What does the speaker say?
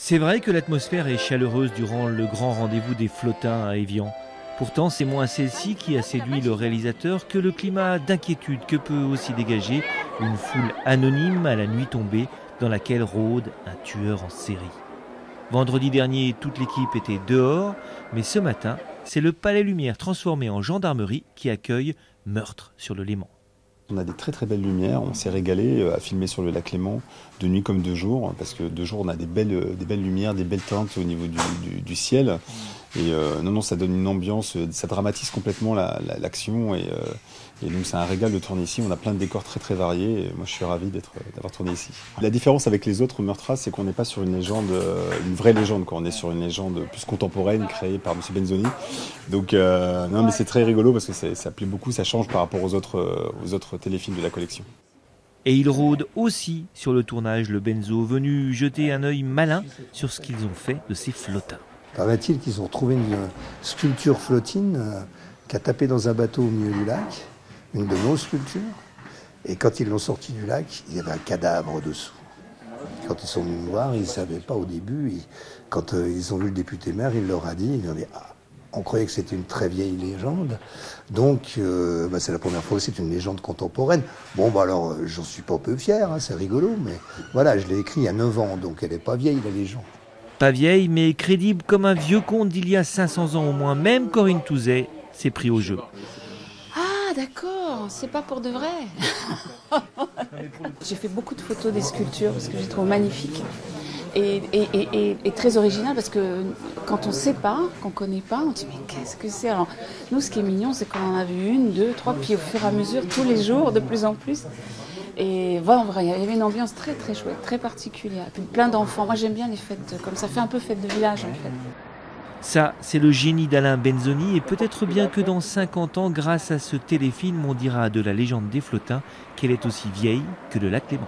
C'est vrai que l'atmosphère est chaleureuse durant le grand rendez-vous des Flottins à Évian. Pourtant, c'est moins celle-ci qui a séduit le réalisateur que le climat d'inquiétude que peut aussi dégager une foule anonyme à la nuit tombée dans laquelle rôde un tueur en série. Vendredi dernier, toute l'équipe était dehors, mais ce matin, c'est le Palais Lumière transformé en gendarmerie qui accueille Meurtre sur le Léman. On a des très très belles lumières, on s'est régalé à filmer sur le lac Léman de nuit comme de jour, parce que de jour on a des belles lumières, des belles teintes au niveau du ciel. Et non, ça donne une ambiance, ça dramatise complètement l'action et donc c'est un régal de tourner ici. On a plein de décors très très variés et moi je suis ravi d'avoir tourné ici. La différence avec les autres meurtres, c'est qu'on n'est pas sur une légende, une vraie légende, quoi. On est sur une légende plus contemporaine créée par M. Benzoni. Donc non, mais c'est très rigolo parce que ça plaît beaucoup, ça change par rapport aux autres téléfilms de la collection. Et il rôde aussi sur le tournage le Benzo, venu jeter un œil malin sur ce qu'ils ont fait de ces flottins. Paraît-il qu'ils ont trouvé une sculpture flottine qui a tapé dans un bateau au milieu du lac, une de nos sculptures, et quand ils l'ont sorti du lac, il y avait un cadavre dessous. Quand ils sont venus nous voir, ils ne savaient pas au début, quand ils ont vu le député maire, il leur a dit, ils ont dit on croyait que c'était une très vieille légende, donc c'est la première fois que c'est une légende contemporaine. Bon, alors, j'en suis pas un peu fier, c'est rigolo, mais voilà, je l'ai écrit il y a 9 ans, donc elle n'est pas vieille, la légende. Pas vieille, mais crédible comme un vieux conte d'il y a 500 ans au moins. Même Corinne Touzet s'est pris au jeu. Ah d'accord, c'est pas pour de vrai. J'ai fait beaucoup de photos des sculptures parce que je les trouve magnifiques et très originales parce que quand on ne sait pas, qu'on ne connaît pas, on dit mais qu'est-ce que c'est. Alors nous ce qui est mignon c'est qu'on en a vu 1, 2, 3, puis au fur et à mesure, tous les jours, de plus en plus. Et voilà, en vrai, il y avait une ambiance très très chouette, très particulière. Et puis plein d'enfants. Moi j'aime bien les fêtes comme ça, fait un peu fête de village en fait. Ça, c'est le génie d'Alain Benzoni et peut-être bien que dans 50 ans, grâce à ce téléfilm, on dira de la légende des Flottins qu'elle est aussi vieille que le lac Léman.